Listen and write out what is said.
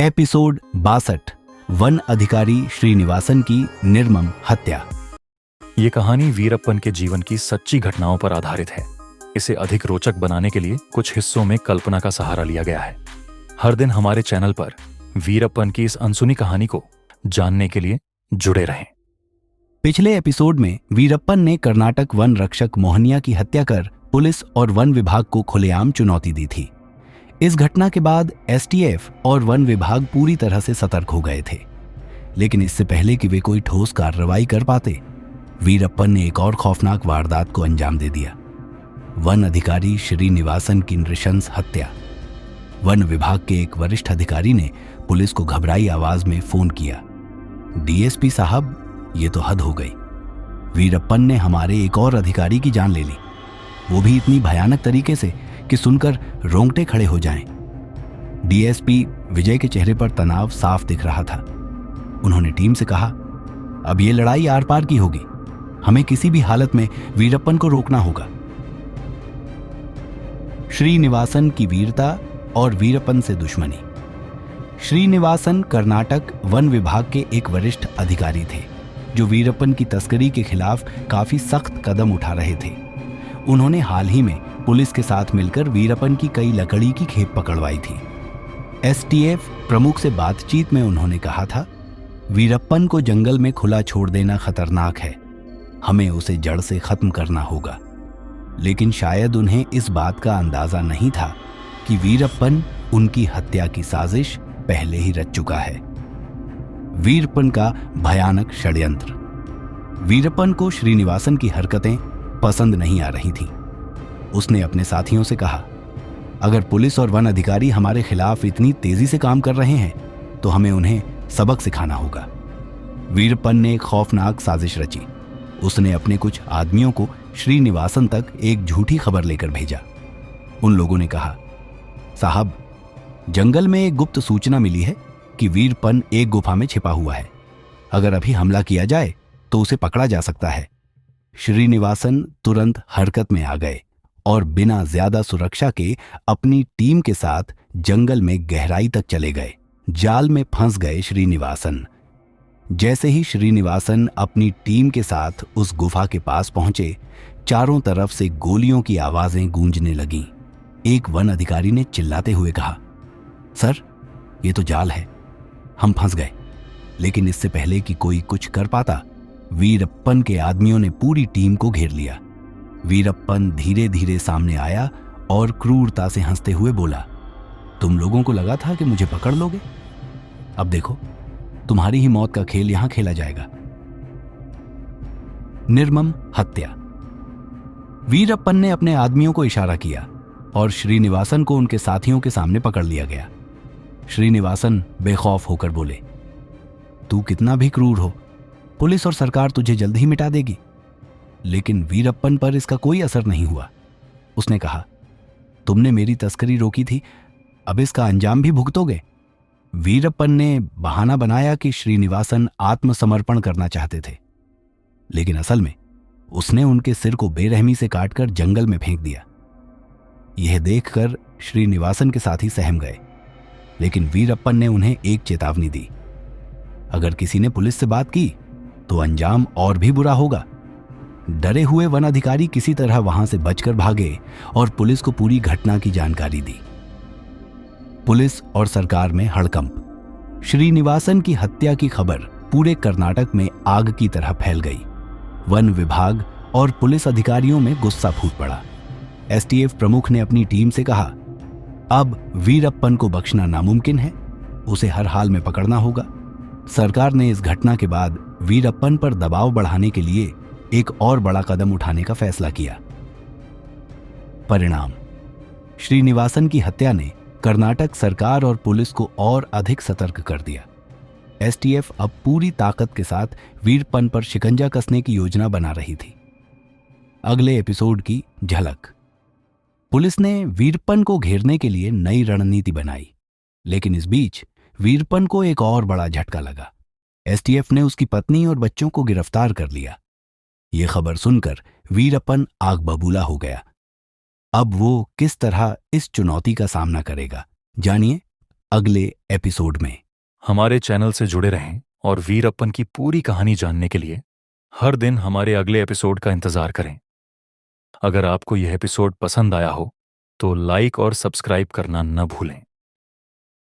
Episode 62 one अधिकारी श्रीनिवासन की निर्मम हत्या। ये कहानी वीरप्पन के जीवन की सच्ची घटनाओं पर आधारित है। इसे अधिक रोचक बनाने के लिए कुछ हिस्सों में कल्पना का सहारा लिया गया है। हर दिन हमारे चैनल पर वीरप्पन की इस अनसुनी कहानी को जानने के लिए जुड़े रहें। पिछले एपिसोड में वीरप्पन ने कर्नाटक वन रक्षक मोहनिया की हत्या कर पुलिस और वन विभाग को खुलेआम चुनौती दी थी। इस घटना के बाद एसटीएफ और वन विभाग पूरी तरह से सतर्क हो गए थे, लेकिन इससे पहले कि वे कोई ठोस कार्रवाई कर पाते, वीरप्पन ने एक और खौफनाक वारदात को अंजाम दे दिया। वन अधिकारी श्रीनिवासन की नृशंस हत्या। वन विभाग के एक वरिष्ठ अधिकारी ने पुलिस को घबराई आवाज में फोन किया, डीएसपी साहब, ये तो हद हो गई। वीरप्पन ने हमारे एक और अधिकारी की जान ले ली, वो भी इतनी भयानक तरीके से कि सुनकर रोंगटे खड़े हो जाएं। डीएसपी विजय के चेहरे पर तनाव साफ दिख रहा था। उन्होंने टीम से कहा, अब ये लड़ाई आर पार की होगी, हमें किसी भी हालत में वीरप्पन को रोकना होगा। श्रीनिवासन की वीरता और वीरप्पन से दुश्मनी। श्रीनिवासन कर्नाटक वन विभाग के एक वरिष्ठ अधिकारी थे, जो वीरप्पन की तस्करी के खिलाफ काफी सख्त कदम उठा रहे थे। उन्होंने हाल ही में पुलिस के साथ मिलकर वीरप्पन की कई लकड़ी की खेप पकड़वाई थी। एसटीएफ प्रमुख से बातचीत में उन्होंने कहा था, वीरप्पन को जंगल में खुला छोड़ देना खतरनाक है, हमें उसे जड़ से खत्म करना होगा। लेकिन शायद उन्हें इस बात का अंदाजा नहीं था कि वीरप्पन उनकी हत्या की साजिश पहले ही रच चुका है। वीरप्पन का भयानक षड्यंत्र। वीरप्पन को श्रीनिवासन की हरकतें पसंद नहीं आ रही थीं। उसने अपने साथियों से कहा, अगर पुलिस और वन अधिकारी हमारे खिलाफ इतनी तेजी से काम कर रहे हैं तो हमें उन्हें सबक सिखाना होगा। वीरप्पन ने एक खौफनाक साजिश रची। उसने अपने कुछ आदमियों को श्रीनिवासन तक एक झूठी खबर लेकर भेजा। उन लोगों ने कहा, साहब, जंगल में एक गुप्त सूचना मिली है कि वीरप्पन एक गुफा में छिपा हुआ है। अगर अभी हमला किया जाए तो उसे पकड़ा जा सकता है। श्रीनिवासन तुरंत हरकत में आ गए और बिना ज्यादा सुरक्षा के अपनी टीम के साथ जंगल में गहराई तक चले गए। जाल में फंस गए श्रीनिवासन। जैसे ही श्रीनिवासन अपनी टीम के साथ उस गुफा के पास पहुंचे, चारों तरफ से गोलियों की आवाजें गूंजने लगीं। एक वन अधिकारी ने चिल्लाते हुए कहा, सर, ये तो जाल है, हम फंस गए। लेकिन इससे पहले कि कोई कुछ कर पाता, वीरप्पन के आदमियों ने पूरी टीम को घेर लिया। वीरप्पन धीरे धीरे सामने आया और क्रूरता से हंसते हुए बोला, तुम लोगों को लगा था कि मुझे पकड़ लोगे? अब देखो, तुम्हारी ही मौत का खेल यहां खेला जाएगा। निर्मम हत्या। वीरप्पन ने अपने आदमियों को इशारा किया और श्रीनिवासन को उनके साथियों के सामने पकड़ लिया गया। श्रीनिवासन बेखौफ होकर बोले, तू कितना भी क्रूर हो, पुलिस और सरकार तुझे जल्द ही मिटा देगी। लेकिन वीरप्पन पर इसका कोई असर नहीं हुआ। उसने कहा, तुमने मेरी तस्करी रोकी थी, अब इसका अंजाम भी भुगतोगे। वीरप्पन ने बहाना बनाया कि श्रीनिवासन आत्मसमर्पण करना चाहते थे, लेकिन असल में उसने उनके सिर को बेरहमी से काटकर जंगल में फेंक दिया। यह देखकर श्रीनिवासन के साथी सहम गए, लेकिन वीरप्पन ने उन्हें एक चेतावनी दी, अगर किसी ने पुलिस से बात की तो अंजाम और भी बुरा होगा। डरे हुए वन अधिकारी किसी तरह वहां से बचकर भागे और पुलिस को पूरी घटना की जानकारी दी। पुलिस और सरकार में हड़कंप। श्रीनिवासन की हत्या की खबर पूरे कर्नाटक में आग की तरह फैल गई। वन विभाग और पुलिस अधिकारियों में गुस्सा फूट पड़ा। एसटीएफ प्रमुख ने अपनी टीम से कहा, अब वीरप्पन को बख्शना नामुमकिन है, उसे हर हाल में पकड़ना होगा। सरकार ने इस घटना के बाद वीरप्पन पर दबाव बढ़ाने के लिए एक और बड़ा कदम उठाने का फैसला किया। परिणाम, श्रीनिवासन की हत्या ने कर्नाटक सरकार और पुलिस को और अधिक सतर्क कर दिया। एसटीएफ अब पूरी ताकत के साथ वीरप्पन पर शिकंजा कसने की योजना बना रही थी। अगले एपिसोड की झलक। पुलिस ने वीरप्पन को घेरने के लिए नई रणनीति बनाई, लेकिन इस बीच वीरप्पन को एक और बड़ा झटका लगा। एसटीएफ ने उसकी पत्नी और बच्चों को गिरफ्तार कर लिया। यह खबर सुनकर वीरप्पन आग बबूला हो गया। अब वो किस तरह इस चुनौती का सामना करेगा, जानिए अगले एपिसोड में। हमारे चैनल से जुड़े रहें और वीरप्पन की पूरी कहानी जानने के लिए हर दिन हमारे अगले एपिसोड का इंतजार करें। अगर आपको यह एपिसोड पसंद आया हो तो लाइक और सब्सक्राइब करना न भूलें।